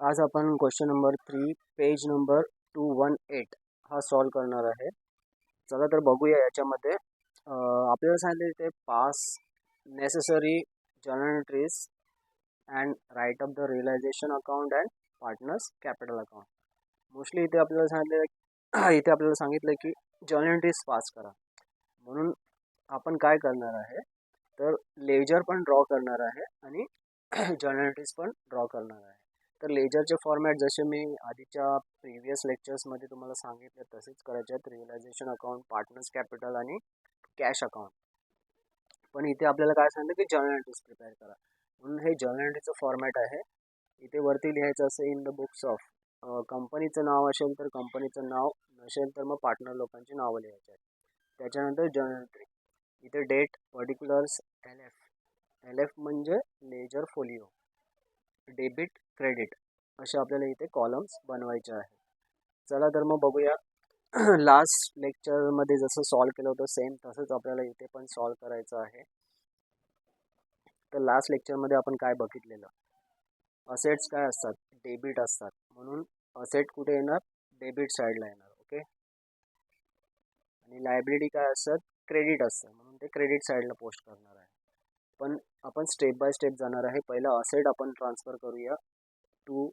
आज आपण question number 3 page number 218 हा सॉल्व करणार आहे. चला तर बघूया याच्यामध्ये आपल्याला सांगितले इथे pass necessary journal entries and write off the realization account and partners capital account. Mostly इथे आपल्याला सांगितले इथे आपल्याला सांगितलं की जर्नल एंट्रीज पास करा. म्हणून आपण काय करणार आहे तर लेजर पण ड्रॉ करणार आहे आणि जर्नल एंट्रीज पण ड्रॉ करणार आहे. तर लेजरचे फॉर्मॅट जसे मी आधीच्या प्रिव्हियस लेक्चर्समध्ये तुम्हाला सांगितले तसेच करायचे आहेत. रिअलायझेशन अकाउंट, पार्टनर्स कॅपिटल आणि कॅश अकाउंट. पण इथे आपल्याला काय सांगितलं की जर्नल एंट्रीज प्रिपेअर करा. म्हणून हे जर्नल एंट्रीचं फॉर्मॅट आहे. इथे वरती लिहायचं असेल इन द बुक्स ऑफ, कंपनीचं नाव असेल तर कंपनीचं नाव, नसेल तर मग पार्टनर लोकांची नावं लिहायची आहेत. त्याच्यानंतर जर्नल एंट्री, इथे डेट, पर्टिक्युलर्स, एल एफ म्हणजे लेजर फोलिओ, डेबिट, क्रेडिट असे आपल्याला इथे कॉलम्स बनवायचे आहेत. चला तर मग बघूया. लास्ट लेक्चरमध्ये जसं सॉल्व केलं होतं सेम तसंच आपल्याला इथे पण सॉल्व करायचं आहे. तर लास्ट लेक्चरमध्ये आपण काय बघितलेलं, असेट्स काय असतात, डेबिट असतात. म्हणून असेट कुठे येणार, डेबिट साईडला येणार. ओके. आणि लायबिलिटी काय असतात, क्रेडिट असतं. म्हणून ते क्रेडिट साईडला पोस्ट करणार आहे. पण आपण स्टेप बाय स्टेप जाणार आहे. पहिला असेट आपण ट्रान्सफर करूया टू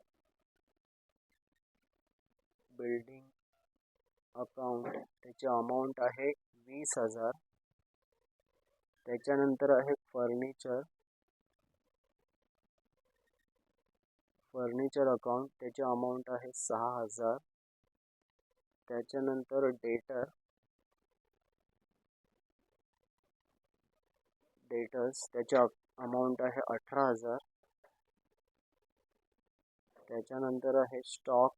बिल्डिंग अकाउंट. त्याची अमाऊंट आहे 20,000. त्याच्यानंतर आहे फर्निचर अकाउंट. त्याची अमाऊंट आहे 6,000. त्याच्यानंतर डेटर्स त्याची अमाऊंट आहे 18,000. त्याच्यानंतर आहे स्टॉक,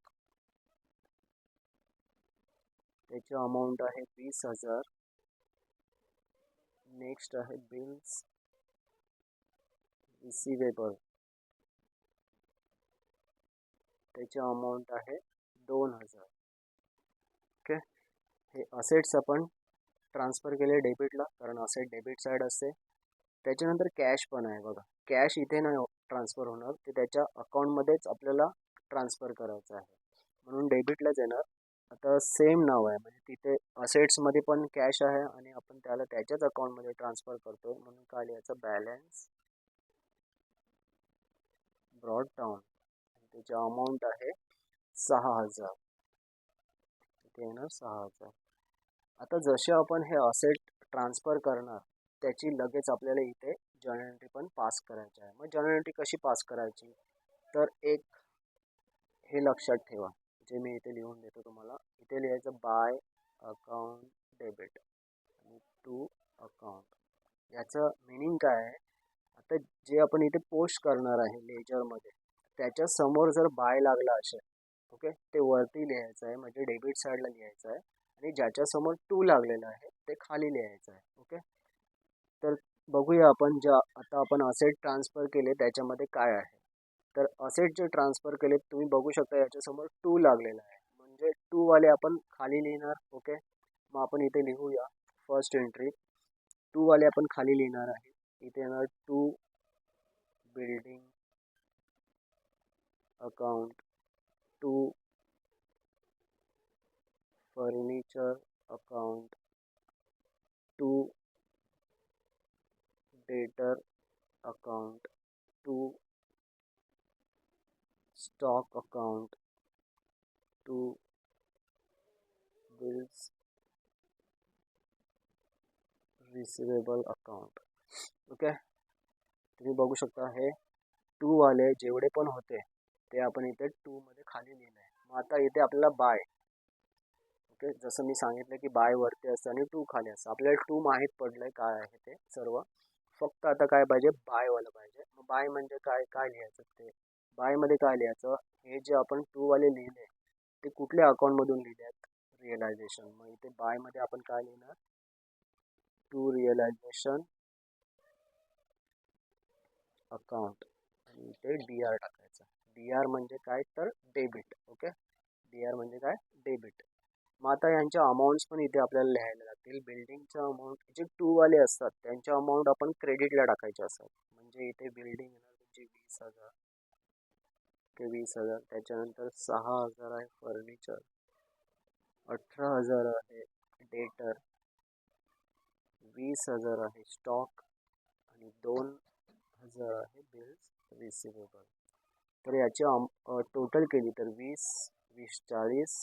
त्याची अमाऊंट आहे 20,000. नेक्स्ट आहे बिल्स रिसिवेबल, त्याची अमाऊंट आहे 2,000. ओके. हे असेट्स आपण ट्रान्सफर केले डेबिटला, कारण असेट डेबिट साईड असते. त्याच्यानंतर कॅश पण आहे बघा. कॅश इथे नाही ट्रान्सफर होणार, ते त्याच्या अकाउंटमध्येच आपल्याला ट्रान्सफर करायचं आहे. म्हणून डेबिटलाच येणार. आता सेम नाव आहे, म्हणजे तिथे असेट्समध्ये पण कॅश आहे आणि आपण त्याला त्याच्याच अकाउंटमध्ये ट्रान्सफर करतोय. म्हणून काय लिहायचं, बॅलन्स ब्रॉड डाऊन. त्याची अमाऊंट आहे 6,000. इथे येणार 6,000. आता जसे आपण हे असेट ट्रान्सफर करणार त्याची लगेच आपल्याला इथे जर्नल एंट्री पण पास करायची आहे. मग जर्नल एंट्री कशी पास करायची, तर एक हे लक्षात ठेवा, जे मी इथे लिहून देतो तुम्हाला. इथे लिहायचं बाय अकाउंट डेबिट आणि टू अकाउंट. याचं मिनिंग काय आहे, आता जे आपण इथे पोस्ट करणार आहे लेजरमध्ये त्याच्या समोर जर बाय लागला असेल, ओके, ते वरती लिहायचं आहे, म्हणजे डेबिट साईडला लिहायचं आहे. आणि ज्याच्यासमोर टू लागलेलं आहे ते खाली लिहायचं आहे. ओके. तर बघूया आपण आता आपण असेट ट्रान्सफर केले त्याच्यामध्ये काय आहे. तर असेट जे ट्रान्सफर केले तुम्ही बघू शकता याच्यासमोर टू लागलेला आहे, म्हणजे टू वाले आपण खाली लिहिणार. ओके. मग आपण इथे लिहूया फर्स्ट एंट्री, टू वाले आपण खाली लिहिणार आहे. इथे येणार to building account, to furniture account, to debtor account, to stock account, to bills receivable account. Okay. तुम्ही बघू शकता हे टू वाले जेवढे पण होते ते आपण इथे टू मध्ये खाली लिहिले आहे. मग आता इथे आपल्याला बाय, ओके, जसं मी सांगितलं की बाय वरती असतं आणि टू खाली असतं. आपल्याला टू माहीत पडलंय काय आहे ते सर्व. फक्त आता काय पाहिजे, बाय वाला पाहिजे. मग बाय म्हणजे काय काय लिहायचं, ते बाय मध्ये काय लिहायचं, हे जे आपण टू वाले लिहिले ते कुठल्या अकाउंटमधून लिहिले आहेत, रिअलायझेशन. मग इथे बाय मध्ये आपण काय लिहिणार, टू रिअलायझेशन अकाउंट आणि इथे डी आर टाकायचं. डी आर म्हणजे काय तर डेबिट. ओके. डी आर म्हणजे काय, डेबिट. मग आता यांच्या अमाऊंट्स पण इथे आपल्याला लिहायला लागतील. बिल्डिंगच्या अमाऊंट जे टू वाले असतात त्यांच्या अमाऊंट आपण क्रेडिटला टाकायचे असतात. म्हणजे इथे बिल्डिंग येणार तुमची 20,000. ओके 20,000. त्याच्यानंतर 6,000 आहे फर्निचर, 18,000 आहे डेटर, 20,000 आहे स्टॉक आणि 2,000 आहे बिल्स रिसिवेबल. तर याची टोटल केली तर 20 20 40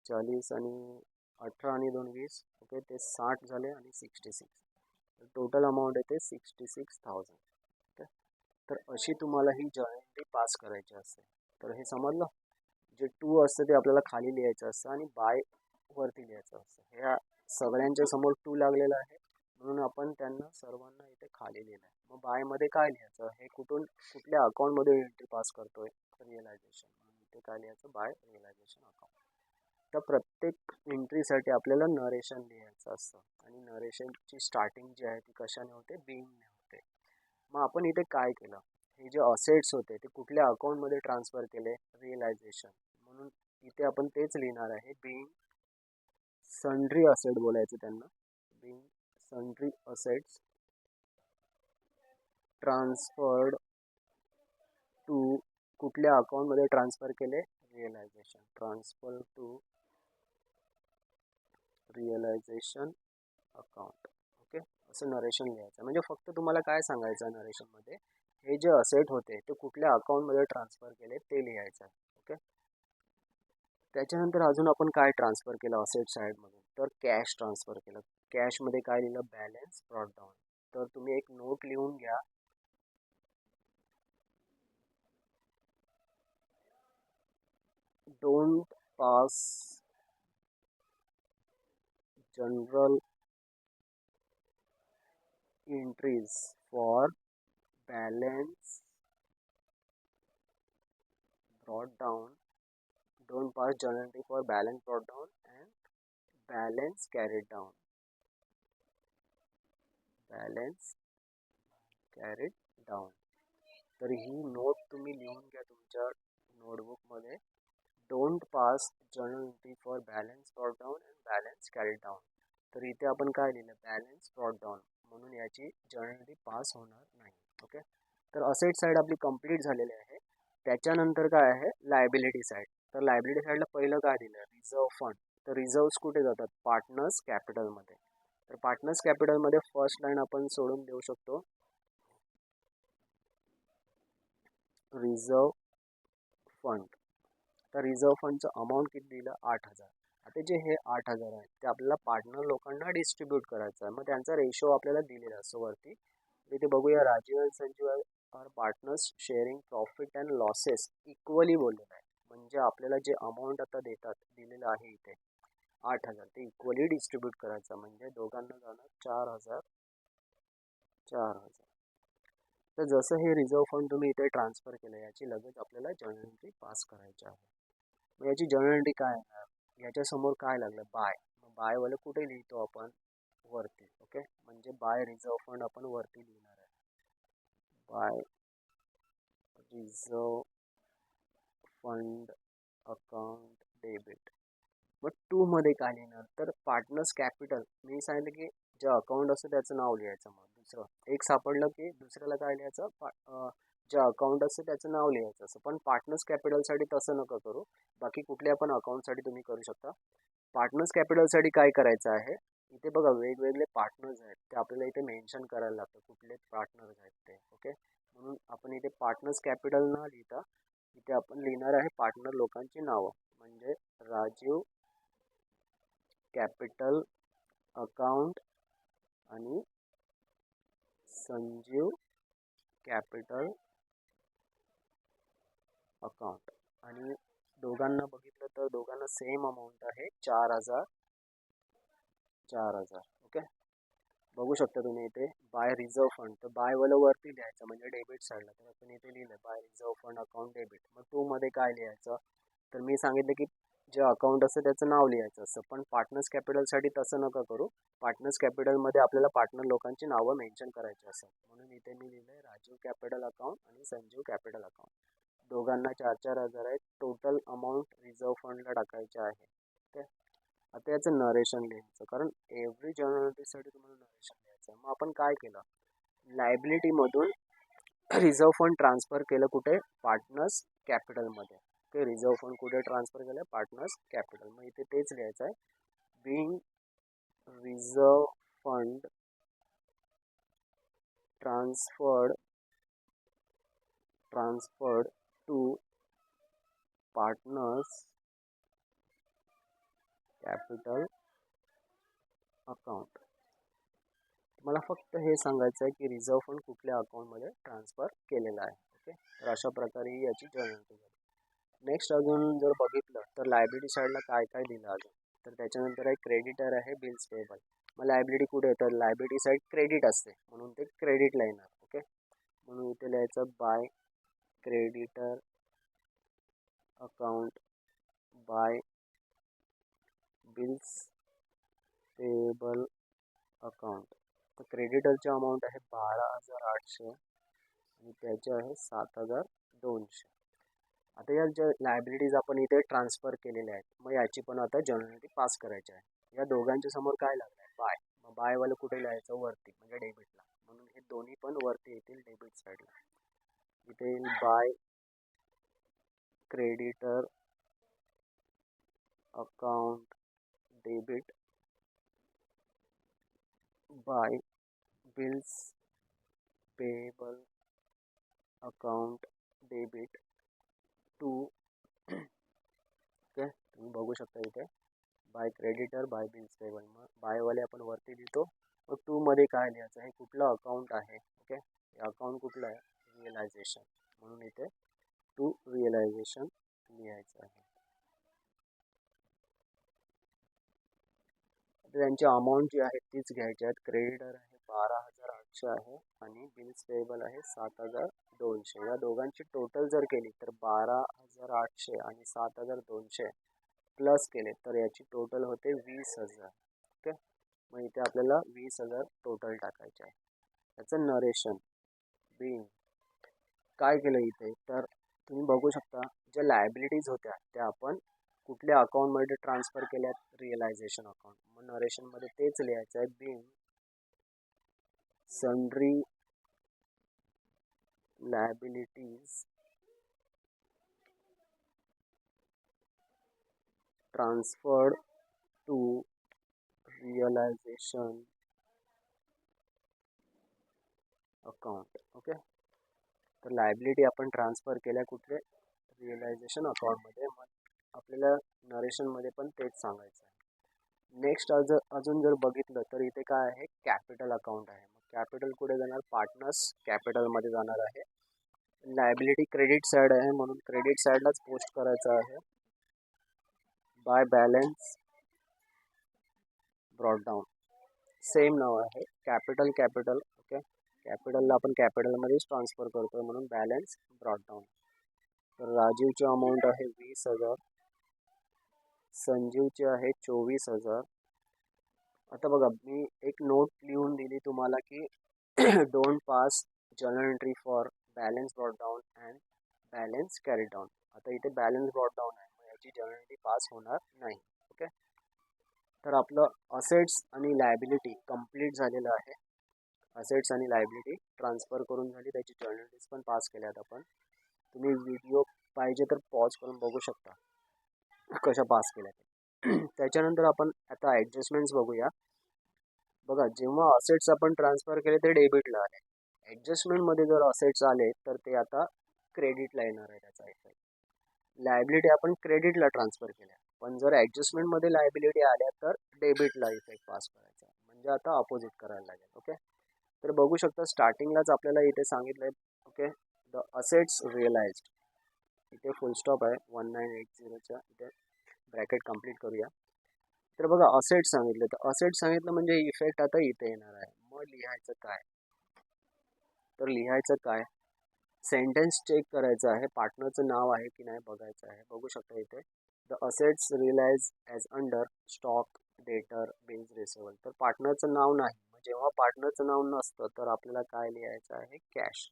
40 आणि 18 आणि 2 20, ओके ते 60 झाले आणि 66. टोटल अमाऊंट येते 66,000. ओके, तर अशी तुम्हाला ही जर्नल पास करायची असते. तर हे समजलं. जे टू असतं ते आपल्याला खाली लिहायचं असतं आणि बाय वरती लिहायचं असतं. ह्या सगळ्यांच्या समोर टू लागलेलं आहे म्हणून आपण त्यांना सर्वांना इथे खाली लिहिलं आहे. मग बायमध्ये काय लिहायचं, हे कुठल्या अकाउंटमध्ये एंट्री पास करतोय, रिअलायझेशन, म्हणून इथे काय लिहायचं, बाय रिअलायझेशन अकाउंट. तर प्रत्येक एंट्रीसाठी आपल्याला नरेशन लिहायचं असतं आणि नरेशनची स्टार्टिंग जी आहे ती कशाने होते, बिंगने होते. मग आपण इथे काय केलं, हे जे असेट्स होते ते कुठल्या अकाउंटमध्ये ट्रान्सफर केले, रिअलायझेशन, म्हणून इथे आपण तेच लिहिणार आहे, बिंग सन्ड्री असेट बोलायचं त्यांना, being sundry assets transferred to, कुठल्या अकाउंटमध्ये ट्रान्सफर केले, realization, transfer to realization account. Okay, असं नरेशन लिहायचं. म्हणजे फक्त तुम्हाला काय सांगायचं नरेशनमध्ये, हे जे असेट होते ते कुठल्या अकाउंटमध्ये ट्रान्सफर केले ते लिहायचं. ओके, त्याच्यानंतर अजून आपण काय ट्रान्सफर केलं असेट साईडमधून, तर कॅश ट्रान्सफर केलं. कॅशमध्ये काय लिहिलं, बॅलन्स ब्रॉट डाऊन. तर तुम्ही एक नोट लिहून घ्या, don't pass general entries for balance brought down, don't pass journal entry for balance brought down and balance carried down, balance carried down. तर ही नोट तुम्ही लिहून घ्या तुमच्या नोटबुकमध्ये, don't pass journal entry for balance brought down and balance carried down. तर इथे आपण काय लिहिलं, बॅलन्स ब्रॉट डाऊन, म्हणून याची जर्नल एंट्री पास होणार नाही. ओके, तर असेट साईड आपली कंप्लीट झालेली आहे. त्याच्यानंतर काय आहे, लायबिलिटी साईड. तर लायबिलिटी साईडला पहिलं काय दिलं, रिझर्व फंड. तर रिझर्व्स कुठे जातात, पार्टनर्स कॅपिटलमध्ये. तर पार्टनर्स कॅपिटलमध्ये फर्स्ट लाईन आपण सोडून देऊ शकतो, रिझर्व फंड. तर रिझर्व फंडचं अमाऊंट किती दिलं, 8,000. आता जे हे 8,000 आहेत ते आपल्याला पार्टनर लोकांना डिस्ट्रीब्यूट करायचं आहे. मग त्यांचा रेशो आपल्याला दिलेला असतो वरती. इथे बघूया, राजीव आणि Sanjeev are partners sharing profit and losses equally बोललेलं आहे. म्हणजे आपल्याला जे अमाऊंट आता देतात, दिलेलं आहे इथे 8,000, ते इक्वली डिस्ट्रीब्यूट करायचं. म्हणजे दोघांना जाणार 4,000 4,000. तर जसं हे रिझर्व फंड तुम्ही इथे ट्रान्सफर केलं, याची लगेच आपल्याला जर्नल एंट्री पास करायची आहे. मग याची जर्नल एंट्री काय आहे, याच्यासमोर काय लागलं, बाय. मग बायवालं कुठे लिहितो आपण, वरती. ओके, म्हणजे बाय रिझर्व फंड आपण वरती लिहिणार आहे, by reserve fund account debit. मग टू मध्ये काय लिहिणार, तर पार्टनर्स कॅपिटल. मी सांगितलं की जे अकाउंट असतं त्याचं नाव लिहायचं. मग दुसरं एक सापडलं की दुसऱ्याला काय लिहायचं, जे अकाउंट असतं त्याचं नाव लिहायचं असं. पण पार्टनर्स कॅपिटलसाठी तसं नका करू, बाकी कुठल्या पण अकाउंटसाठी तुम्ही करू शकता. पार्टनर्स कॅपिटलसाठी काय करायचं आहे, इथे बघा वेगवेगळे पार्टनर्स आहेत, ते आपल्याला इथे मेन्शन करायला लागतं कुठले पार्टनर्स आहेत ते. ओके, म्हणून आपण इथे पार्टनर्स कॅपिटल न लिहिता इथे आपण लिहिणार आहे पार्टनर लोकांची नावं. म्हणजे राजीव कॅपिटल अकाउंट आणि संजीव कॅपिटल अकाउंट. आणि दोघांना बघितलं तर दोघांना सेम अमाऊंट आहे, 4,000 4,000. ओके, बघू शकता तुम्ही इथे बाय रिझर्व फंड. तर बायवाला वरती लिहायचं म्हणजे डेबिट साईडला. तर आपण इथे लिहिलं by reserve fund account debit. मग टू मध्ये काय लिहायचं, तर मी सांगितलं की जे अकाउंट असतं त्याचं नाव लिहायचं असतं. पण पार्टनर्स कॅपिटलसाठी तसं नका करू, पार्टनर्स कॅपिटलमध्ये आपल्याला पार्टनर लोकांची नावं मेन्शन करायची असतात. म्हणून इथे मी लिहिलं आहे राजीव कॅपिटल अकाउंट आणि संजीव कॅपिटल अकाउंट. दोघांना 4,000 आहेत. टोटल अमाऊंट रिझर्व फंडला टाकायचे आहे. ओके, आता याचं नरेशन लिहायचं, कारण एव्हरी जर्नल एंट्रीसाठी तुम्हाला नरेशन लिहायचं. मग आपण काय केलं, लायबिलिटीमधून रिझर्व्ह फंड ट्रान्सफर केलं कुठे, पार्टनर्स कॅपिटलमध्ये. ओके, रिझर्व्ह फंड कुठे ट्रान्सफर केलं, पार्टनर्स कॅपिटल. मग इथे तेच लिहायचं आहे, being reserve fund transferred to partners capital account. मला फक्त हे सांगायचं आहे की रिझर्व्ह फंड कुठल्या अकाउंटमध्ये ट्रान्सफर केलेला आहे. ओके, तर अशा प्रकारे ही याची जर्नल एंट्री झाली. नेक्स्ट अजून जर बघितलं तर लायबिलिटी साईडला काय काय दिलं अजून, तर त्याच्यानंतर आहे क्रेडिटर आहे, बिल्स पेएबल. मग लायबिलिटी कुठे येतं, लायबिलिटी साईड क्रेडिट असते म्हणून ते क्रेडिटला येणार. ओके, म्हणून इथे लिहायचं by creditor account by bills payable account. तर क्रेडिटरची अमाऊंट आहे 12,800 आणि त्याचे आहे 7,200. आता या ज्या लायबिलिटीज आपण इथे ट्रान्सफर केलेल्या आहेत, मग याची पण आता जर्नल एंट्री पास करायची आहे. या दोघांच्या समोर काय लागलं आहे, बाय. मग बायवालं कुठे लिहायचं, वरती म्हणजे डेबिटला, म्हणून हे दोन्ही पण वरती येतील डेबिट साईडला. इथे येईल by creditor account debit by bills payable account debit to. Okay, तुम्ही बघू शकता इथे by creditor by bills payable. मग बायवाले आपण वरती लिहितो. मग टू मध्ये काय लिहायचं, हे कुठलं अकाउंट आहे. ओके, हे अकाउंट कुठलं आहे, रिअलायझेशन, म्हणून इथे टू रिअलायझेशन लिहायचं आहे. त्यांची अमाऊंट जी आहे तीच घ्यायची आहेत. क्रेडिटर आहे 12,800 आहे आणि बिल्स पेएबल आहे 7,200. या दोघांची टोटल जर केली तर 12,800 आणि 7,200 प्लस केले तर याची टोटल होते 20,000. ओके, मग इथे आपल्याला 20,000 टोटल टाकायचे आहे. त्याचं नरेशन बिंग काय केलं इथे, तर तुम्ही बघू शकता ज्या लायबिलिटीज होत्या त्या आपण कुठल्या अकाउंटमध्ये ट्रान्सफर केल्यात, रिअलायझेशन अकाउंट. मग नरेशनमध्ये तेच लिहायचं आहे, being sundry liabilities transferred to realization account. Okay, तर लायबिलिटी आपण ट्रान्सफर केल्या कुठले, रिअलायझेशन अकाउंटमध्ये. मग आपल्याला नरेशनमध्ये पण तेच सांगायचं आहे. नेक्स्ट अजून जर बघितलं तर इथे काय आहे, कॅपिटल अकाउंट आहे. मग कॅपिटल कुठे जाणार, पार्टनर्स कॅपिटलमध्ये जाणार आहे. लायबिलिटी क्रेडिट साईड आहे म्हणून क्रेडिट साईडलाच पोस्ट करायचं आहे, by balance brought down. Same नाव आहे, कॅपिटल कॅपिटल. ओके, कॅपिटलला आपण कॅपिटलमध्येच ट्रान्सफर करतोय म्हणून बॅलन्स ब्रॉट डाऊन. तर राजीवची अमाऊंट आहे 20,000, संजीवची आहे 24,000. आता बघा मी एक नोट लिहून दिली तुम्हाला की don't pass journal entry for balance brought down and balance carry down. आता इथे बॅलन्स ब्रॉट डाऊन आहे, मग याची जर्नल एंट्री पास होणार नाही. ओके, तर आपलं असेट्स आणि लायबिलिटी कंप्लीट झालेलं आहे. असेट्स आणि लायबिलिटी ट्रान्सफर करून झाली, त्याची जर्नल एंट्रीज पण पास केल्यात आपण. तुम्ही व्हिडिओ पाहिजे तर पॉज करून बघू शकता कशा पास केल्या ते. त्याच्यानंतर आपण आता ॲडजस्टमेंट्स बघूया. बघा जेव्हा असेट्स आपण ट्रान्सफर केले ते डेबिटला आले, ॲडजस्टमेंटमध्ये जर असेट्स आले तर ते आता क्रेडिटला येणार आहे त्याचा इफेक्ट. लायबिलिटी आपण क्रेडिटला ट्रान्सफर केल्या, पण जर ॲडजस्टमेंटमध्ये लायबिलिटी आल्या तर डेबिटला इफेक्ट पास करायचा, म्हणजे आता अपोजिट करायला लागेल. ओके, तर बघू शकता स्टार्टिंगलाच आपल्याला इथे सांगितलं आहे. ओके, द असेट्स रिअलाइज्ड, इथे फुल स्टॉप आहे 1980च्या, इथे ब्रॅकेट कंप्लीट करूया. तर बघा असेट्स सांगितले, तर असेट्स सांगितलं म्हणजे इफेक्ट आता इथे येणार आहे. मग लिहायचं काय, तर लिहायचं काय, सेंटेन्स चेक करायचं आहे, पार्टनरचं नाव आहे की नाही बघायचं आहे. बघू शकता इथे the assets realize as under stock debtor bills receivable. तर पार्टनरचं नाव नाही, मग जेव्हा पार्टनरचं नाव नसतं तर आपल्याला काय लिहायचं आहे, कॅश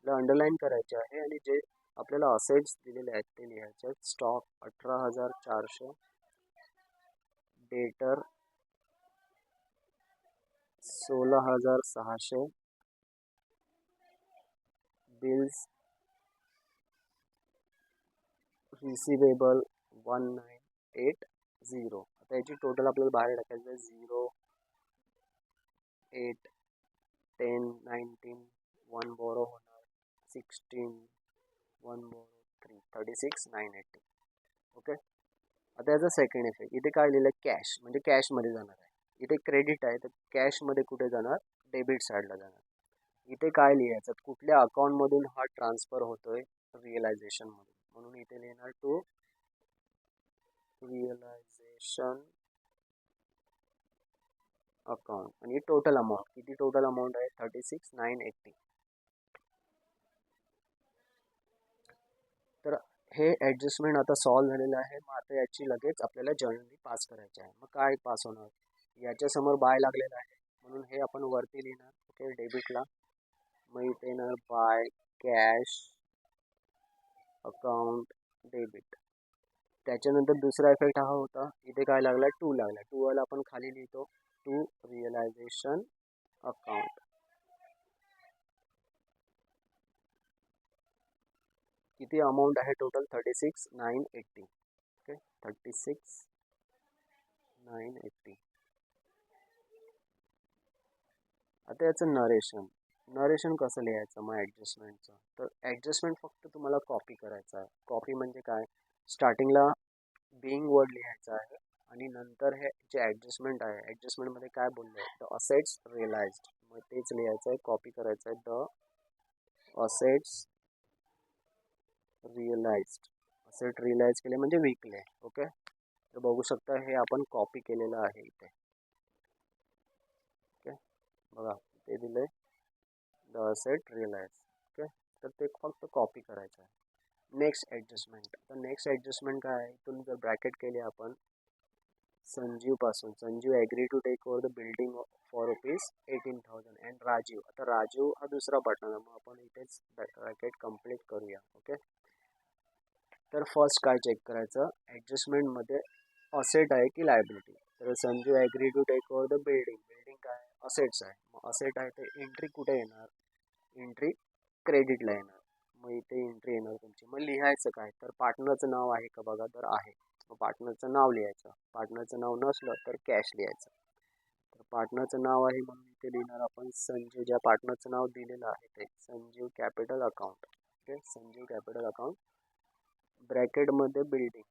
ला अंडरलाईन करायचे आहे आणि जे आपल्याला असेट्स दिलेले आहेत ते लिहायचे आहेत. स्टॉक 18,400, डेटर 16,600, बिल्स रिसिवेबल 1980. आता याची टोटल आपल्याला बाहेर टाकायचं आहे. 0, 8, 10, 19, 1 बोरो होणार, 16, 1 बोरो 3, 36, 980. ओके. आता याचा सेकंड इफेक्ट, इथे काय लिहिलं कॅश, म्हणजे कॅशमध्ये जाणार आहे. इथे क्रेडिट आहे तर कॅशमध्ये कुठे जाणार, डेबिट साईडला जाणार. इथे काय लिहायचं, कुठल्या अकाउंटमधून हा ट्रान्सफर होतोय, रिअलायझेशनमधून. म्हणून इथे लिहिणार टू रिअलायझेशन अकाउंट. आणि टोटल अमाऊंट किती, टोटल अमाऊंट आहे 36,980. तर हे ॲडजस्टमेंट आता सॉल्व्ह झालेलं आहे. मग आता याची लगेच आपल्याला जर्नली पास करायची आहे. मग काय पास होणार, याच्यासमोर बाय लागलेला आहे म्हणून हे आपण वरती लिहिणार. ओके, डेबिटला. मग इथे येणार बाय कॅश अकाउंट डेबिट. त्याच्यानंतर दुसरा इफेक्ट हा होता, इथे काय लागला, टू लागला. टू वाला आपण खाली लिहितो टू रिअलायझेशन अकाउंट. किती अमाऊंट आहे टोटल, 36,980. ओके, 36,980. आता याचं नरेशन कसं लिहायचं मग ॲडजस्टमेंटचं, तर ॲडजस्टमेंट फक्त तुम्हाला कॉपी करायचं आहे. कॉपी म्हणजे काय, स्टार्टिंगला बिंग वर्ड लिहायचा आहे आणि नंतर हे जे ॲडजस्टमेंट आहे, ॲडजस्टमेंटमध्ये काय बोललं आहे, द असेट्स रिअलाइज्ड, मग तेच लिहायचं आहे, कॉपी करायचं आहे. The assets realized, asset realize केले म्हणजे विकले. ओके, तर बघू शकता हे आपण कॉपी केलेलं आहे इथे. ओके, बघा ते दिले द असेट रिअलाइज. ओके, तर ते फक्त कॉपी करायचं आहे. नेक्स्ट ॲडजस्टमेंट, तर नेक्स्ट ॲडजस्टमेंट काय आहे, इथून जर ब्रॅकेट केले आपण संजीवपासून, Sanjeev agree to take over the building for ₹18,000 and Rajeev. आता राजीव हा दुसरा पार्टनर, मग आपण इथेच ब्रॅकेट कंप्लीट करूया. ओके, तर फर्स्ट काय चेक करायचं, ॲडजस्टमेंटमध्ये असेट आहे की लायबिलिटी. तर Sanju agree to take over the building, building काय असेट्स आहे. मग असेट आहे तर एंट्री कुठे येणार, एंट्री क्रेडिटला येणार. मग इथे एंट्री येणार तुमची. मग लिहायचं काय, तर पार्टनरचं नाव आहे का बघा, तर आहे. मग पार्टनरचं नाव लिहायचं. पार्टनरचं नाव नसलं तर कॅश लिहायचं. तर पार्टनरचं नाव आहे म्हणून इथे लिहिणार आपण संजीव, ज्या पार्टनरचं नाव दिलेलं आहे ते Sanjeev capital account. Okay, Sanjeev capital account ब्रॅकेटमध्ये बिल्डिंग,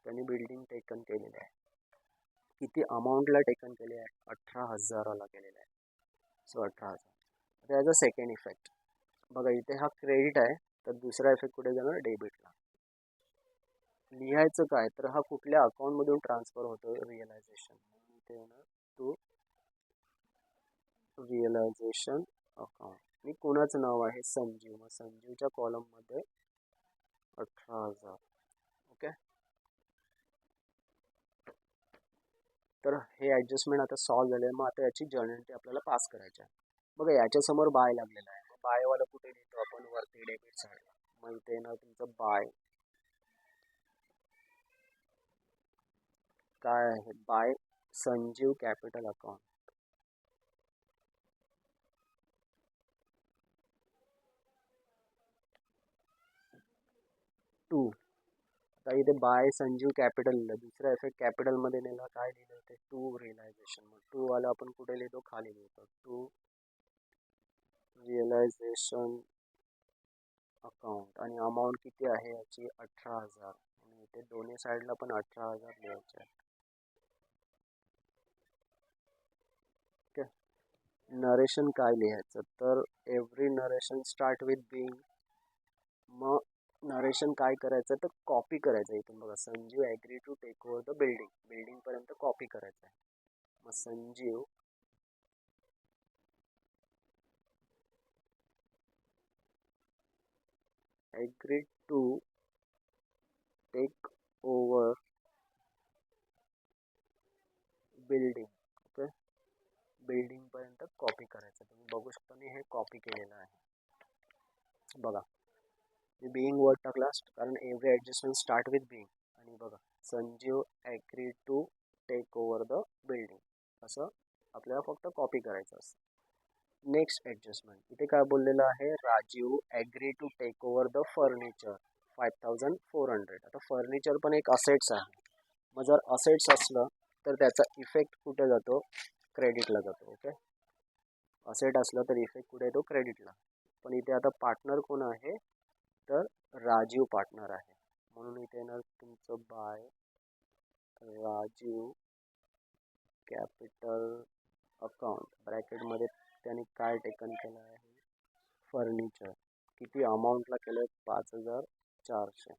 त्यांनी बिल्डिंग टेकन केलेलं आहे. किती अमाऊंटला टेकन केले आहे, 18,000ला केलेलं आहे. सो 18,000. आता याचा सेकंड इफेक्ट बघा, इथे हा क्रेडिट आहे तर दुसरा इफेक्ट कुठे जाणार, डेबिटला. लिहायचं काय, तर हा कुठल्या अकाउंटमधून ट्रान्सफर होतो, रिअलायझेशन. इथे येणार टू रिअलायझेशन अकाउंट. आणि कोणाचं नाव आहे, संजीव. मग संजीवच्या कॉलममध्ये 18,000. ओके, तर हे ॲडजस्टमेंट आता सॉल्व्ह झालं आहे. मग आता याची जर्नल आपल्याला पास करायची आहे. बघा याच्यासमोर बाय लागलेला आहे. मग बायवाला कुठे लिहितो आपण, वरती डेबिट साईडला. मग इथे येणार तुमचं बाय, काय आहे, by Sanjeev capital account. To, आता इथे बाय संजीव कॅपिटल लिहिलं, दुसरा इफेक्ट कॅपिटलमध्ये नेला, काय लिहिलं ते टू रिअलायझेशन. मग टू वाला आपण कुठे लिहितो, खाली लिहितो टू रिअलायझेशन अकाउंट. आणि अमाऊंट किती आहे याची, 18,000. आणि इथे दोन्ही साईडला पण 18,000 लिहायचे आहे. ओके, नरेशन काय लिहायचं, तर every narration start with being. मग नरेशन काय करायचं, तर कॉपी करायचं. इथून बघा Sanjeev agree to take over the building, बिल्डिंगपर्यंत कॉपी करायचं आहे. मग Sanjeev agree to take over building. Okay, बिल्डिंगपर्यंत कॉपी करायचं. तुम्ही बघू शकता मी हे कॉपी केलेलं आहे. बघा मी बिईंग वर्ड टाकला कारण every adjustment start with being. आणि बघा Sanjeev agree to take over the building, असं आपल्याला फक्त कॉपी करायचं असतं. नेक्स्ट ॲडजस्टमेंट इथे काय बोललेलं आहे, Rajiv agree to take over the furniture 5400. आता फर्निचर पण एक असेट्स आहे. मग जर असेट्स असलं तर त्याचा इफेक्ट कुठे जातो, क्रेडिटला जातो. ओके, असेट असलं तर इफेक्ट कुठे येतो, क्रेडिटला. पण इथे आता पार्टनर कोण आहे, तर राजीव पार्टनर आहे. म्हणून इथे येणार तुमचं बाय राजीव कॅपिटल अकाउंट ब्रॅकेटमध्ये त्याने काय टेकन केलं आहे, फर्निचर. किती अमाऊंटला केलं आहे, 5400.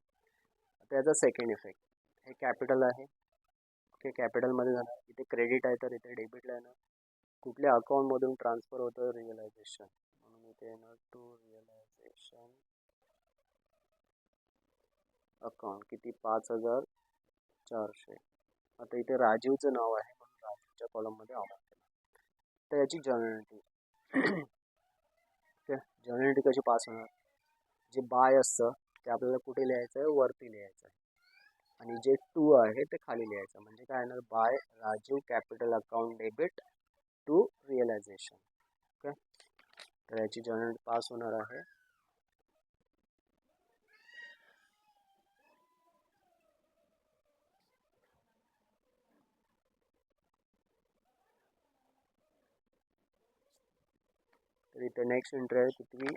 आता याचा सेकंड इफेक्ट, हे कॅपिटल आहे. ओके, कॅपिटलमध्ये जाणार. इथे क्रेडिट आहे तर इथे डेबिटला येणार. कुठल्या अकाउंटमधून ट्रान्सफर होतं, रिअलायझेशन. म्हणून इथे येणार टू रिअलायझेशन अकाउंट. किती, 5400. आता इथे राजीवचं नाव आहे म्हणून राजीवच्या कॉलममध्ये अमाऊंट केलं. तर याची जर्नलिटी ओके, जर्नलिटी कशी पास होणार, जे बाय असतं ते आपल्याला कुठे लिहायचं आहे, वरती लिहायचं आहे. आणि जे टू आहे ते खाली लिहायचं. म्हणजे काय येणार, by Rajiv capital account debit to realization. Okay, तर याची जर्नलिटी पास होणार आहे. तर इथे नेक्स्ट एंट्री आहे, किती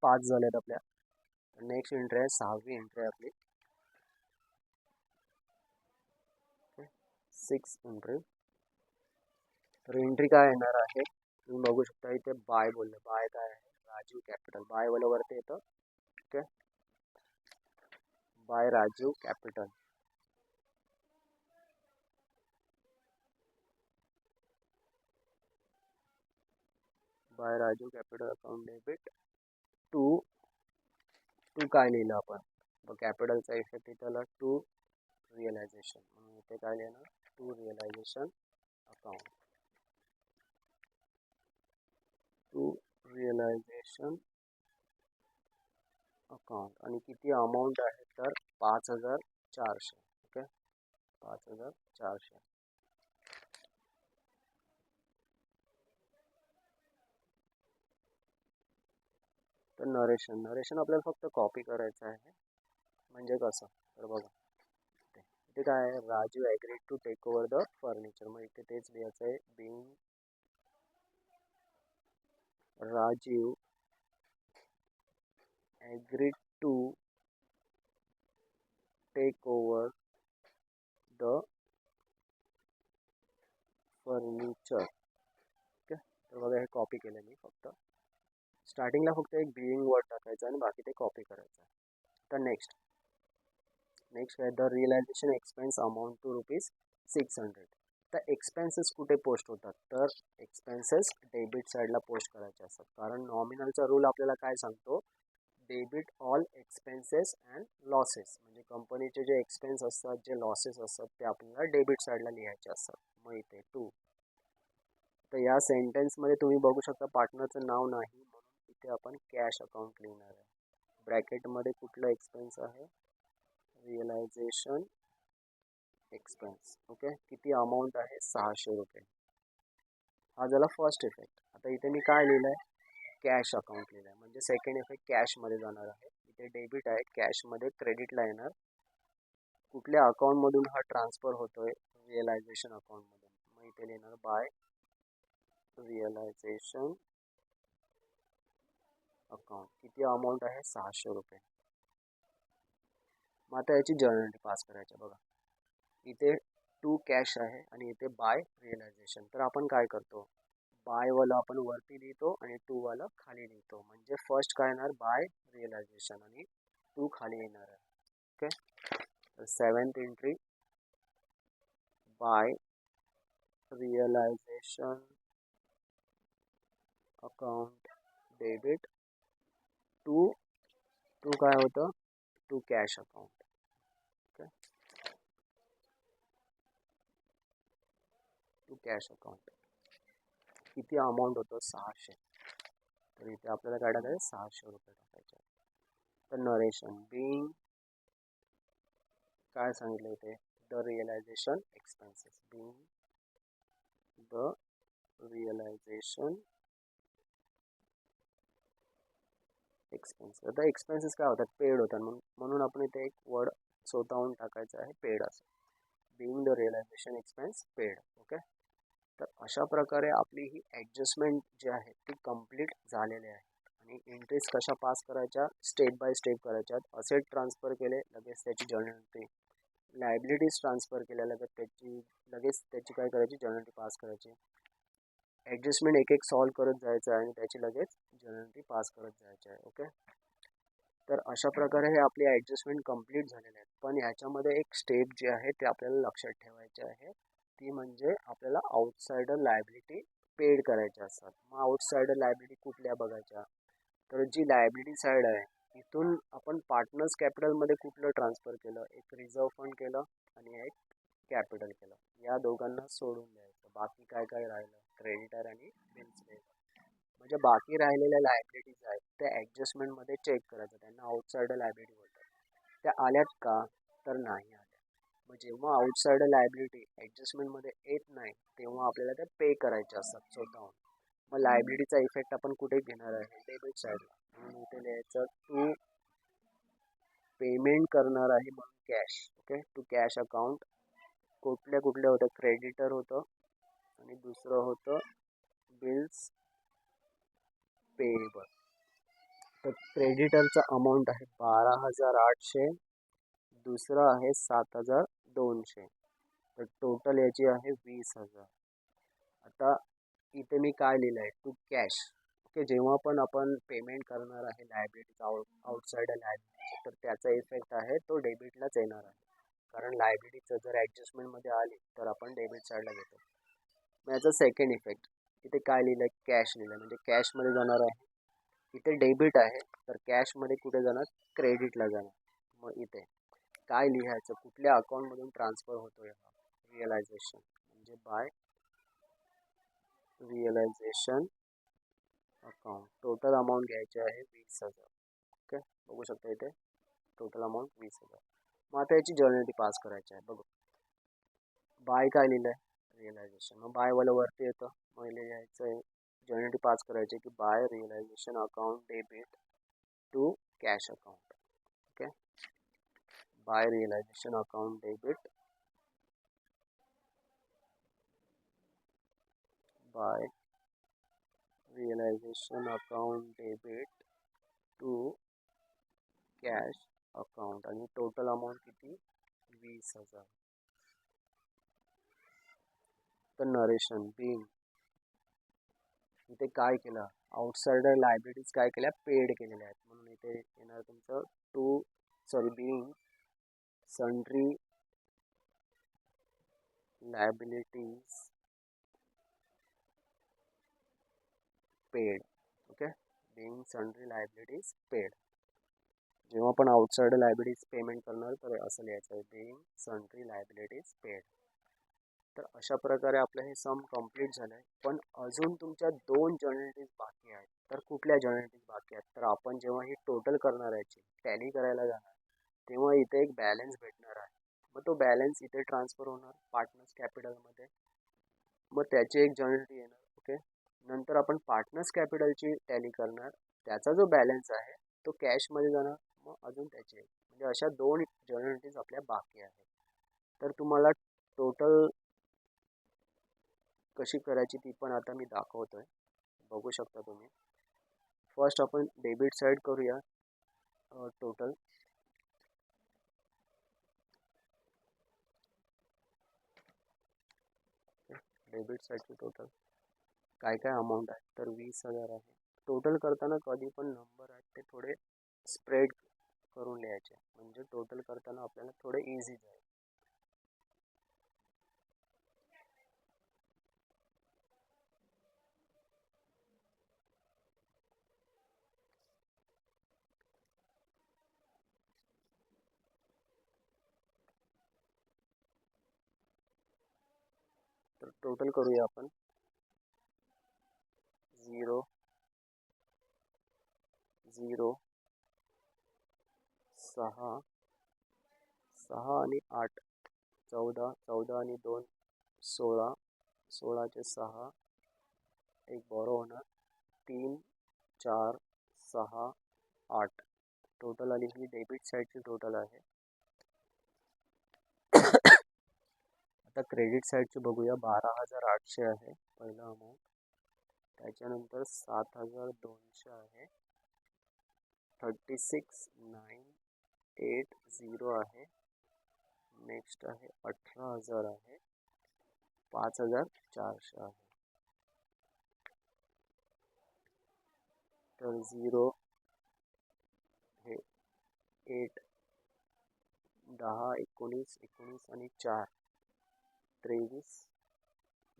5 झालेत आपल्या. नेक्स्ट एंट्री आहे, 6वी एंट्री आहे आपली. 6 एंट्री. तर एंट्री काय येणार आहे, तुम्ही बघू शकता. इथे बाय बोललं, बाय काय आहे, राजीव कॅपिटल. बाय वाला वरती येतं. Okay, by Rajiv capital. By Rajiv capital account debit to काय लिहिलं आपण, कॅपिटलचा इफेक्ट इथे आला, टू रिअलायझेशन. म्हणून इथे काय लिहिणार, to realization account. To realization account. आणि किती अमाऊंट आहे, तर 5400. ओके, 5400. तर नरेशन आपल्याला फक्त कॉपी करायचं आहे. म्हणजे कसं, तर बघा इथे काय आहे, Raju agreed to take over the furniture. मग इथे तेच लिहायचं आहे, being Rajiv agreed to take over the furniture. Okay, तर बघा हे कॉपी केलं मी. फक्त स्टार्टिंगला फक्त एक बिंग वर्ड टाकायचं आणि बाकी ते कॉपी करायचं आहे. तर नेक्स्ट काय, the realization expense amount to ₹600. तर एक्सपेन्सेस कुठे पोस्ट होतात, तर एक्सपेन्सेस डेबिट साईडला पोस्ट करायचे असतात. कारण नॉमिनलचा रूल आपल्याला काय सांगतो, debit all expenses and losses. म्हणजे कंपनीचे जे एक्सपेन्स असतात, जे लॉसेस असतात ते आपल्याला डेबिट साईडला लिहायचे असतात. मग इथे टू. तर या सेंटेन्समध्ये तुम्ही बघू शकता पार्टनरचं नाव नाही, म्हणून इथे आपण कॅश अकाउंट लिहिणार आहे. ब्रॅकेटमध्ये कुठला एक्सपेन्स आहे, रिअलायझेशन एक्सपेन्स. ओके, किती अमाऊंट आहे, 600 रुपये. हा झाला फर्स्ट इफेक्ट. आता इथे मी काय लिहिलं आहे, कॅश अकाउंट लिहिलं आहे. म्हणजे सेकंड इफेक्ट कॅशमध्ये जाणार आहे. इथे डेबिट आहे, कॅशमध्ये क्रेडिटला येणार. कुठल्या अकाउंटमधून हा ट्रान्सफर होतोय, रिअलायझेशन अकाउंटमधून. मग इथे लिहिणार बाय रिअलायझेशन अकाउंट. किती अमाऊंट आहे, 600 रुपये. मग आता याची जर्नलिटी पास करायची. बघा इथे टू कॅश आहे आणि इथे बाय रिअलायझेशन. तर आपण काय करतो, बायवाला आपण वरती लिहितो आणि टू वाला खाली लिहितो. म्हणजे फर्स्ट काय येणार, बाय रिअलायझेशन आणि टू खाली येणार आहे. ओके, तर 7th entry, by realization account debit to काय होतं, to cash account. Okay, to cash account. किती अमाऊंट होतं, 600. तर इथे आपल्याला काय टाकायचं, 600 रुपये टाकायचे. तर नरेशन बिंग काय सांगितलं इथे, the realization expenses. Being the realization expense. आता एक्सपेन्सेस काय होतात, पेड होतात, म्हणून आपण इथे एक वर्ड स्वतःहून टाकायचं आहे, पेड असं. Being the realization expense paid. Okay. तर अशा प्रकारे आपली ही ॲडजस्टमेंट जी आहे ती कंप्लीट झालेली आहे. आणि एंट्रीज कशा पास करायच्या, स्टेप बाय स्टेप करायच्या. असेट ट्रान्सफर केले, लगेच त्याची जर्नल एंट्री. लायबिलिटीज ट्रान्सफर केल्या, लगेच त्याची काय करायची, जर्नल एंट्री पास करायची. ॲडजस्टमेंट एक एक सॉल्व करत जायचं आहे आणि त्याची लगेच जर्नल एंट्री पास करत जायची आहे. ओके. तर अशा प्रकारे हे आपली ॲडजस्टमेंट कंप्लीट झालेले आहेत. पण ह्याच्यामध्ये एक स्टेप जी आहे ते आपल्याला लक्षात ठेवायची आहे, ती म्हणजे आपल्याला आउटसाइडर लायबिलिटी पेड करायच्या असतात. मग आउटसाइडर लायबिलिटी कुठल्या बघायच्या, तर जी लायबिलिटी साईड आहे इथून आपण पार्टनर्स कॅपिटलमध्ये कुठलं ट्रान्सफर केलं, एक रिझर्व फंड केलं आणि एक कॅपिटल केलं. या दोघांना सोडून द्यायचं. बाकी काय काय राहिलं, क्रेडिटर आणि बिल्स पेड. म्हणजे बाकी राहिलेल्या लायबिलिटीज आहेत त्या ॲडजस्टमेंटमध्ये चेक करायचं, त्यांना आउटसाइडर लायबिलिटी बोलतात. त्या आल्यात का, तर नाही आल्या. मग जेव्हा आउटसाइडर लायबिलिटी ॲडजस्टमेंटमध्ये येत नाही तेव्हा आपल्याला त्या पे करायच्या असतात स्वतःहून. मग लायबिलिटीचा इफेक्ट आपण कुठे घेणार आहे, डेबिट साईडला. म्हणून इथे लिहायचं टू पेमेंट करणार आहे म्हणून cash. Okay. To cash account. कुठल्या होतं, क्रेडिटर होतं आणि दुसरं होतं बिल्स पेएबल. तर क्रेडिटरचा अमाऊंट आहे 12,800, दुसरं आहे 7,200. तर टोटल याची आहे 20,000. आता इथे मी काय लिहिलं आहे, टू कॅश. ओके. जेव्हा पण आपण पेमेंट करणार आहे लायबिलिटीचा, आउटसाइडर लायबिलिटी, तर त्याचा इफेक्ट आहे तो डेबिटलाच येणार आहे. कारण लायबिलिटीचं जर ॲडजस्टमेंटमध्ये आली तर आपण डेबिट साईडला घेतो. मग याचा सेकंड इफेक्ट इथे काय लिहिलं आहे, कॅश लिहिलं, म्हणजे कॅशमध्ये जाणार आहे. इथे डेबिट आहे तर कॅशमध्ये कुठे जाणार, क्रेडिटला जाणार. मग इथे काय लिहायचं, कुठल्या अकाउंटमधून ट्रान्सफर होतो, रिअलायझेशन म्हणजे by realization account. Total amount घ्यायची आहे 20,000. ओके. बघू शकता इथे टोटल अमाऊंट 20,000. मग आता याची जर्नल पास करायची आहे. बघू, बाय काय लिहिलं आहे, रिअलायझेशन. मग बायवाला वरती येतं, मग लिहायचं आहे जर्नल पास करायची की by realization account debit to cash account. Okay. By realization account debit by realization account debit to cash account. आणि टोटल अमाऊंट किती, 20,000. तर नरेशन बिंग इथे काय केलं, आउटसाइडर लायबिलिटीज काय केल्या, पेड केलेल्या आहेत. म्हणून इथे येणार तुमचं being sundry liabilities paid. Okay. Being sundry liabilities paid. जेव्हा पण आउटसाइडर लायबिलिटीज पेमेंट करणार तर असं लिहायचं आहे, बिंग सन्ड्री लायबिलिटीज पेड. तर अशा प्रकारे आपलं हे सम कंप्लीट झालं आहे. पण अजून तुमच्या 2 जर्नलिटीज बाकी आहेत. तर कुठल्या जर्नलिटीज बाकी आहेत, तर आपण जेव्हा ही टोटल करणार आहे, टॅली करायला जाणार, तेव्हा इथे एक बॅलन्स भेटणार आहे. मग तो बॅलन्स इथे ट्रान्सफर होणार पार्टनर्स कॅपिटलमध्ये. मग त्याची एक जर्नलिटी येणार. ओके. नंतर आपण पार्टनर्स कॅपिटलची टॅली करणार, त्याचा जो बॅलन्स आहे तो कॅशमध्ये जाणार. मग अजून त्याची एक, म्हणजे अशा 2 जर्नलिटीज आपल्या बाकी आहेत. तर तुम्हाला टोटल कशी करायची ती पण आता मी दाखवतोय, बघू शकता तुम्ही. फर्स्ट आपण डेबिट साईड करूया. टोटल डेबिट साईडची टोटल काय काय अमाऊंट आहे, तर 20,000 आहे. टोटल करताना कधी पण नंबर आहेत ते थोडे स्प्रेड करून लिहायचे, म्हणजे टोटल करताना आपल्याला थोडे इझी जाईल. तर टोटल करूया आपण. 0 0 6 6 आणि 8 14 14 आणि 2 16 16 चे 6 एक बॉरो होणार 3 4 6 8 टोटल आली ही डेबिट साईडची टोटल आहे. आता क्रेडिट साईडची बघूया 12,800 आहे पहिला अमाऊंट. त्याच्यानंतर 7,200 आहे. 36,980 आहे. नेक्स्ट आहे 18,000 आहे. 5,400 आहे. तर 0 हे 8 10 19 19 आणि 4 23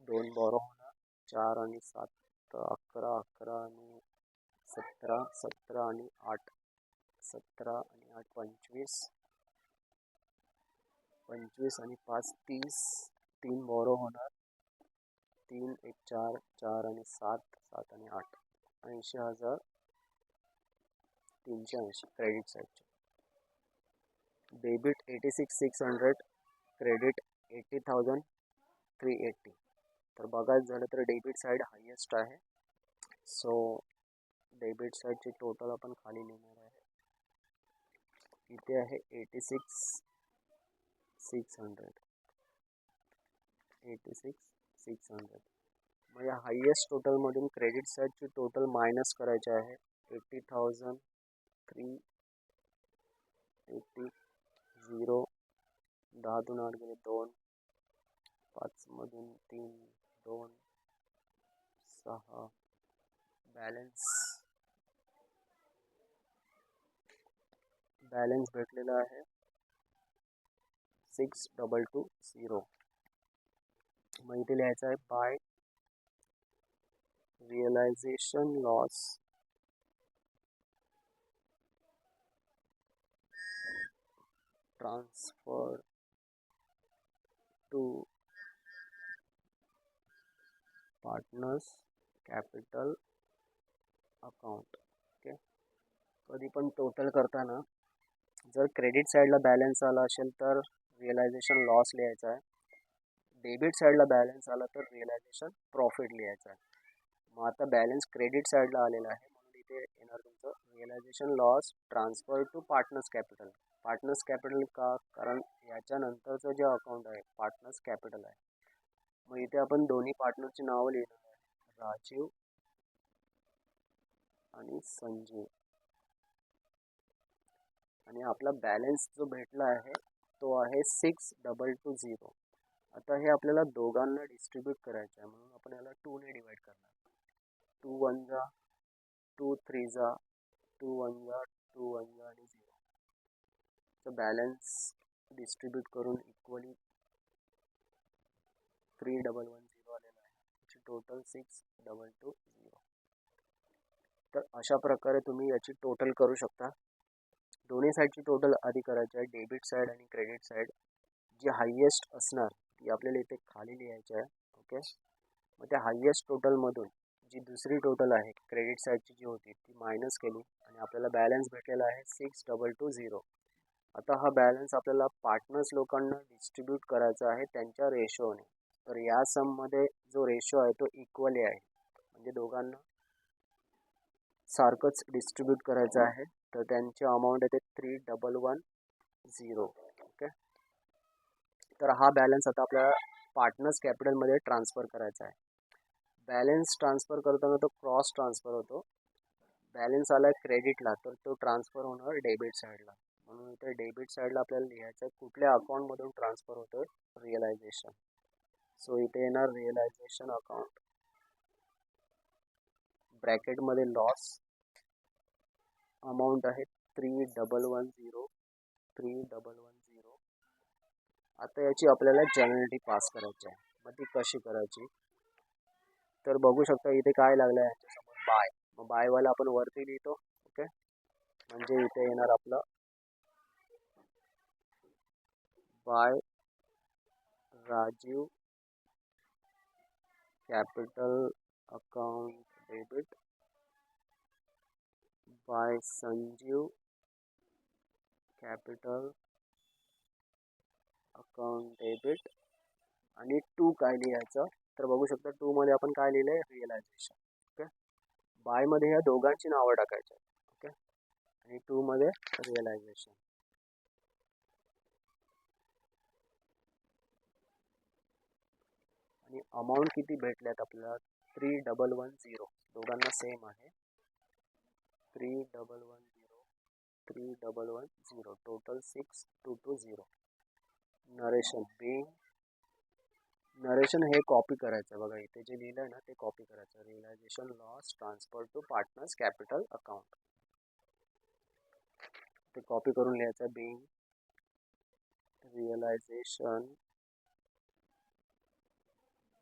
2 बॉरो होणार 4 आणि 7 11 11 आणि 17 17 आणि 8 17 आणि 8 25 25 आणि 5 30 3 बॉरो होणार 3 1 4 4 आणि 7 7 आणि 8 80,380 क्रेडिट साईडचे. Debit 86,600 credit 80,380. तर बघायचं झालं तर डेबिट साईड हायेस्ट आहे. सो डेबिट साईडची टोटल आपण खाली लिहिणार आहे. इथे आहे 86,600 86,600. मग या हायेस्ट टोटलमधून क्रेडिट साईडची टोटल मायनस करायची आहे. 80,380 0 10 तून 8 गेले 2 5 मधून 3 2 6 बॅलन्स भेटलेला आहे 6220. मग इथे लिहायचं आहे by realization loss transfer to partners capital account. Okay. कधी पण टोटल करताना जर क्रेडिट साईडला बॅलन्स आला असेल तर रिअलायझेशन लॉस लिहायचा आहे. डेबिट साईडला बॅलन्स आला तर रिअलायझेशन प्रॉफिट लिहायचा आहे. मग आता बॅलन्स क्रेडिट साईडला आलेला आहे म्हणून इथे येणार तुमचं realization loss transfer to partners capital. Partners capital का? कारण याच्यानंतरचं जे अकाउंट आहे पार्टनर्स कॅपिटल आहे. मग इथे आपण दोन्ही पार्टनरची नावं लिहिणार आहे, राजीव आणि संजीव. आणि आपला बॅलन्स जो भेटला आहे तो आहे 6220. आता हे आपल्याला दोघांना डिस्ट्रीब्यूट करायचं आहे म्हणून आपण याला 2 ने डिवाइड करणार. 2 1 जा 2 3 जा 2 1 जा 2 1 जा आणि 0. तर बॅलन्स डिस्ट्रीब्यूट करून इक्वली 3110 आलेला आहे. याची टोटल 6220. तर अशा प्रकारे तुम्ही याची टोटल करू शकता. दोन्ही साईडची टोटल आधी करायची आहे. डेबिट साईड आणि क्रेडिट साईड जी हायेस्ट असणार ती आपल्याला इथे खाली लिहायची आहे. ओके. मग त्या हायेस्ट टोटलमधून जी दुसरी टोटल आहे क्रेडिट साईडची जी होती ती मायनस केली आणि आपल्याला बॅलन्स भेटलेला आहे 6220. आता हा बॅलन्स आपल्याला पार्टनर्स लोकांना डिस्ट्रीब्यूट करायचा आहे त्यांच्या रेशोने. तर या सममध्ये जो रेशो आहे तो इक्वली आहे म्हणजे दोघांना सारखंच डिस्ट्रीब्यूट करायचं आहे. तर त्यांची अमाऊंट येते 3110. ओके. तर हा बॅलन्स आता आपल्याला पार्टनर्स कॅपिटलमध्ये ट्रान्सफर करायचा आहे. बॅलन्स ट्रान्सफर करताना तो क्रॉस ट्रान्सफर होतो. बॅलन्स आला आहे क्रेडिटला तर तो ट्रान्सफर होणार डेबिट साईडला. म्हणून इथे डेबिट साईडला आपल्याला लिहायचं आहे कुठल्या अकाउंटमधून ट्रान्सफर होतं रिअलायझेशन. सो इथे येणार रिअलायझेशन अकाउंट ब्रॅकेटमध्ये लॉस अमाऊंट आहे 3110. आता याची आपल्याला जर्नलिटी पास करायची आहे. मग ती कशी करायची तर बघू शकता इथे काय लागलं आहे याच्यासमोर बाय. मग बायवाला आपण वरती लिहितो. ओके. म्हणजे इथे येणार आपलं by Rajiv capital account debit by Sanjeev capital account debit आणि 2 काय लिहायचं तर बघू शकता 2 मध्ये आपण काय लिहिलंय, रिअलायझेशन. ओके, बाय मध्ये ह्या दोघांची नावं टाकायची. ओके, आणि 2 मध्ये रिअलायझेशन. आणि अमाऊंट किती भेटल्यात आपल्याला, 3110. दोघांना सेम आहे, 3110, 3110, टोटल 6220. नरेशन हे कॉपी करायचं. बघा इथे जे लिहिलंय ना ते कॉपी करायचं. Realization loss transfer to partners capital account, ते कॉपी करून लिहायचं. Being realization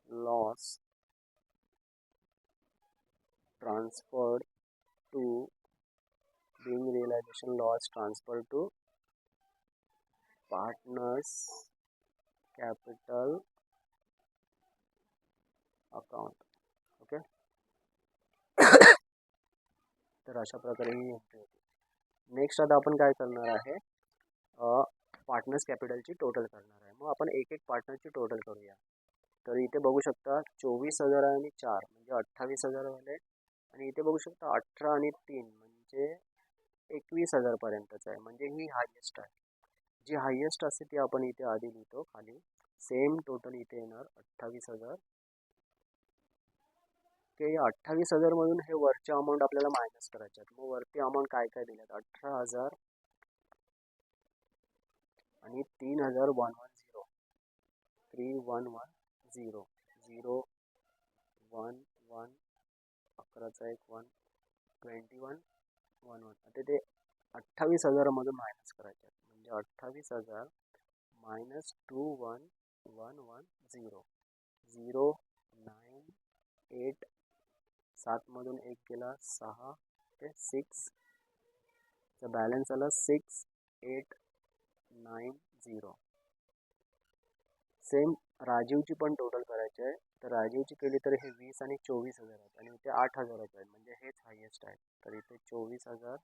loss transferred to partners capital account. Okay, तर अशा प्रकारे ही एंट्री होती. नेक्स्ट आता आपण काय करणार आहे, पार्टनर्स कॅपिटलची टोटल करणार आहे. मग आपण एक एक पार्टनरची टोटल करूया. तर इथे बघू शकता 24,000 आणि 4 म्हणजे 28,000 झाले. आणि इथे बघू शकता 18 आणि 3 म्हणजे 21,000 पर्यंतच आहे. म्हणजे ही हायेस्ट आहे. जी हायेस्ट असते ती आपण इथे आधी लिहितो खाली. सेम टोटल इथे येणार 28,000. ओके, या 28,000 मधून हे वरचे अमाऊंट आपल्याला मायनस करायचे आहेत. मग वरती अमाऊंट काय काय दिल्यात, 18,000 आणि 3,110, 3,110, 0, 1, 1, 11चा 1, 1, 21, 1, 1. आता ते 28,000 मधून मायनस करायचे आहेत. म्हणजे 28,000 मायनस 21,110, 0, 9, 8, 7 मधून 1 गेला 6, ते 6 चा बॅलन्स आला 6,890. सेम राजीवची पण टोटल करायची आहे. तर राजीवची केली तर हे 20 आणि 24,000 आहेत. आणि इथे 8,000 आहेत. म्हणजे हेच हायेस्ट आहे. तर इथे 24,000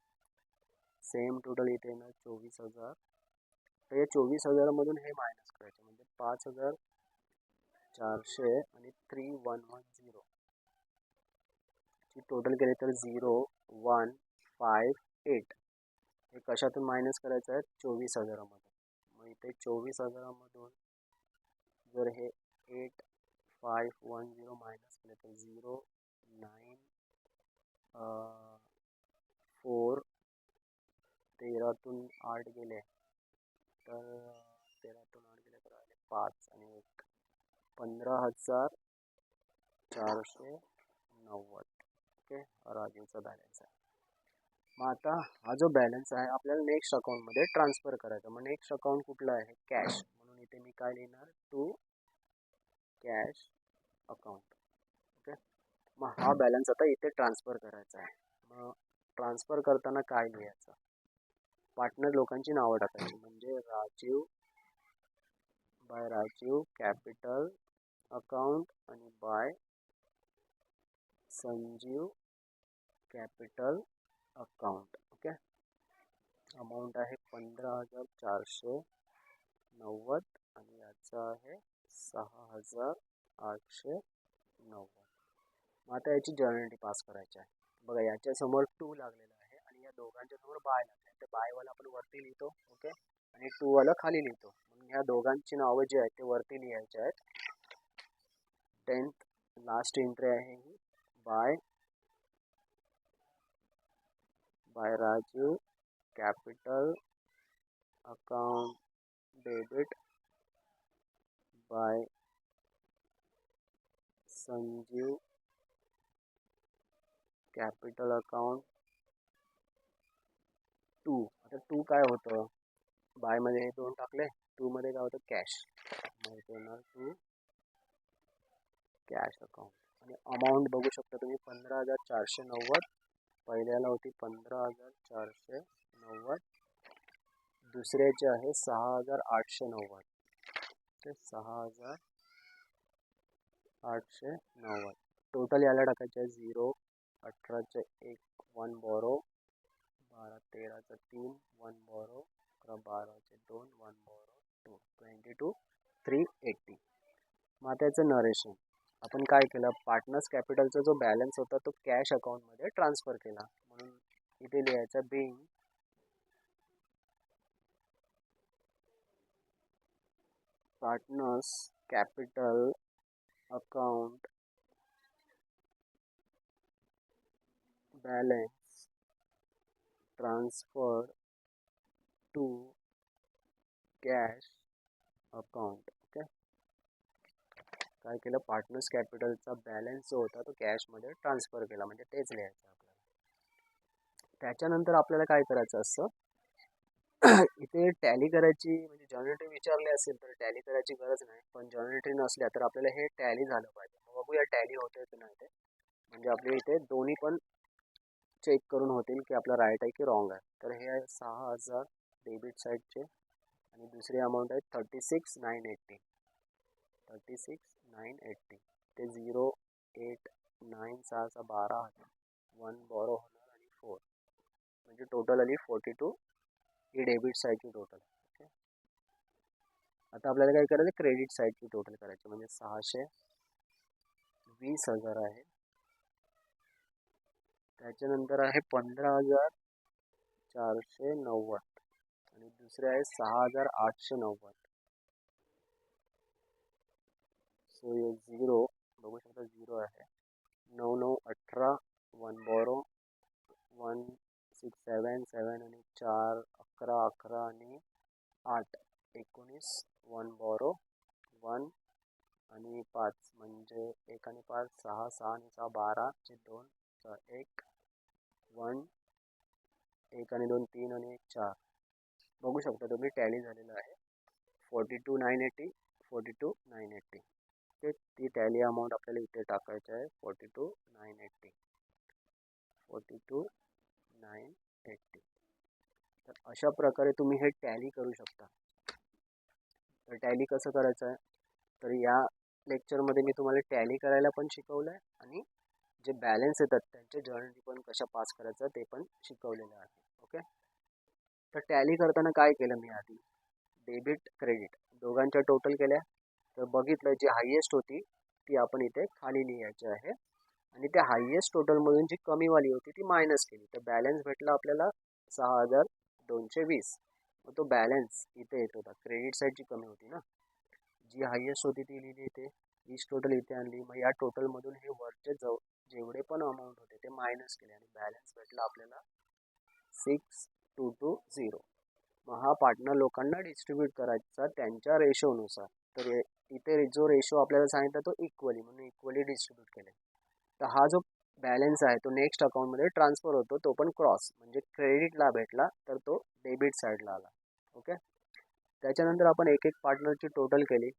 सेम टोटल इथे येणार 24,000. तर या 24,000 मधून हे मायनस करायचे म्हणजे 5,400 आणि 3,110 ची टोटल केली तर 0,158. हे कशातून मायनस करायचं आहे, 24,000 मधून. मग इथे 24,000 जर हे 8,510 मायनस केले तर 0,9,4, 13तून 8 गेले तर 13तून 8 गेले तर आले 5 आणि 1, 15,490. ओके, राजीवचा बॅलन्स आहे. मग आता हा जो बॅलन्स आहे आपल्याला नेक्स्ट अकाउंटमध्ये ट्रान्सफर करायचा. मग नेक्स्ट अकाउंट कुठलं आहे, कॅश. म्हणून इथे मी काय लिहिणार, टू कॅश अकाउंट. ओके, मग हा बॅलन्स आता इथे ट्रान्सफर करायचा आहे. मग ट्रान्सफर करताना काय लिहायचं, पार्टनर लोकांची नावं टाकायची. म्हणजे राजीव कॅपिटल अकाउंट आणि by Sanjeev capital account. Okay, amount आहे 15,490 आणि याचा आहे 6,890. मग आता याची जर्नल पास करायची आहे. बघा याच्या समोर 2 लागलेला आहे आणि या दोघांच्या समोर बाय लागले. तर बायवाला आपण वरती लिहितो. ओके, आणि 2 वाला खाली लिहितो. म्हणून ह्या दोघांची नावं जी आहेत ते वरती लिहायचे आहेत. 10th लास्ट एंट्री आहे ही, by Rajiv capital account debit by Sanjeev capital account 2. आता 2 काय होतं, बाय मध्ये हे 2 टाकले, 2 मध्ये काय होतं, कॅश. मग येणार 2 कॅश अकाउंट. आणि अमाऊंट बघू शकता तुम्ही 15,490. पहिल्याला होती 15,490. दुसऱ्याचे आहे 6,890. ते 6,890. टोटल याला टाकायचे आहे 0, 18चे 1, 1 बोरो, 12, 13चा 3, 1 बोरो, 11, 12चे 2, 1 बोरो, 2, 22, 380. मग त्याचं नरेशन आपण काय केलं, पार्टनर्स कॅपिटलचा जो बॅलन्स होता तो कॅश अकाउंटमध्ये ट्रान्सफर केला. म्हणून इथे लिहायचं being partners capital account balance transfer to cash account. Okay, काय केलं, पार्टनर्स कॅपिटलचा बॅलन्स जो होता तो कॅशमध्ये ट्रान्सफर केला, म्हणजे तेच लिहायचं आपल्याला. त्याच्यानंतर आपल्याला काय करायचं असतं, इथे टॅली करायची, म्हणजे जर्नल एंट्री विचारली असेल तर टॅली करायची गरज नाही, पण जर्नल एंट्री नसल्या तर आपल्याला हे टॅली झालं पाहिजे. बघूया टॅली होते की नाही ते, म्हणजे आपले इथे दोन्ही पण चेक करून होतील की आपला राईट आहे की रॉंग आहे. तर हे आहे 6,000 डेबिट साईडचे आणि दुसरी अमाऊंट आहे 36,980. 36,980 ते 0,8,9 6 12 1 बॉरो होणार आणि 4, म्हणजे टोटल आली 42. ही डेबिट साईडची टोटल. ओके, आता आपल्याला काय करायचं, क्रेडिट साईडची टोटल करायची, म्हणजे 620,000 आहे. त्याच्यानंतर आहे 15,490 आणि दुसरे आहे 6,890. सो ये 0 बघू शकता, 0 आहे. 9,918 1 बॉरो 1,677 आणि 4 11 11 आणि 8 19 1 बॉरो 1 आणि 5, म्हणजे 1 आणि 5 6 6 आणि 6 12 चे 2 1 1 1 आणि 2 3 आणि 1 4. बघू शकता तुम्ही टॅली झालेलं आहे 42,980 42,980. ते ती टॅली अमाऊंट आपल्याला इथे टाकायची आहे 42,980 42,980. तर अशा प्रकारे तुम्ही हे टॅली करू शकता. तर टॅली कसं करायचं आहे, तर या लेक्चरमध्ये मी तुम्हाला टॅली करायला पण शिकवलं आहे आणि जे बॅलन्स येतात त्यांचे जर्नल पण कशा पास करायचं ते पण शिकवलेलं आहे. ओके, तर टॅली करताना काय केलं मी, आधी डेबिट क्रेडिट दोघांच्या टोटल केल्या. तर बघितलं जी हायेस्ट होती ती आपण इथे खाली लिहायची आहे आणि त्या हायेस्ट टोटलमधून जी कमीवाली होती ती मायनस केली. तर बॅलन्स भेटला आपल्याला 6,220. मग तो बॅलन्स इथे येत होता, क्रेडिट साईडची कमी होती ना, जी हायेस्ट होती ती लिहिली इथे, हीच टोटल इथे आणली. मग या टोटलमधून हे वरचे जेवढे पण अमाऊंट होते ते मायनस केले आणि बॅलन्स भेटला आपल्याला 6,220. मग हा पार्टनर लोकांना डिस्ट्रीब्यूट करायचा त्यांच्या रेशोनुसार. तर इथे जो रेशो आपल्याला सांगितला तो इक्वली, म्हणून इक्वली डिस्ट्रीब्यूट केले. तर हा जो बॅलन्स आहे तो नेक्स्ट अकाउंटमध्ये ट्रान्सफर होतो, तो पण क्रॉस, म्हणजे क्रेडिटला भेटला तर तो डेबिट साईडला आला. ओके, त्याच्यानंतर आपण एक एक पार्टनरची टोटल केली.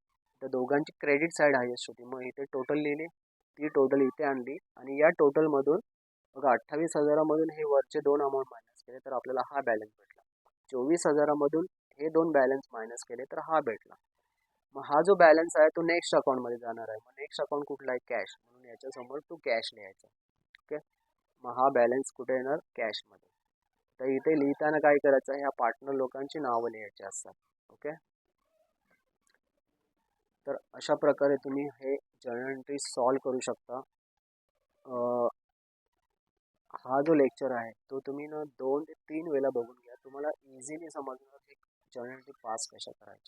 तर दोघांची क्रेडिट साईड हायेस्ट होती, मग इथे टोटल लिहिली, ती टोटल इथे आणली आणि या टोटलमधून बघा 28,000मधून हे वरचे दोन अमाऊंट मायनस केले तर आपल्याला हा बॅलन्स भेटला. 24,000मधून हे दोन बॅलन्स मायनस केले तर हा भेटला. मग हा जो बॅलन्स आहे तो नेक्स्ट अकाउंटमध्ये जाणार आहे. मग नेक्स्ट अकाउंट कुठला आहे, कॅश, म्हणून याच्यासमोर टू कॅश लिहायचा. ओके, मग हा बॅलन्स कुठे येणार, कॅशमध्ये. तर इथे लिहिताना काय करायचं, ह्या पार्टनर लोकांची नावं लिहायची असतात. ओके, तर अशा प्रकारे तुम्ही हे जर्नल एंट्री सॉल्व करू शकता. हा जो लेक्चर आहे तो तुम्ही ना 2 ते 3 वेळा बघून घ्या, तुम्हाला इझिली समजणार की जर्नल एंट्री पास कशा करायच्या.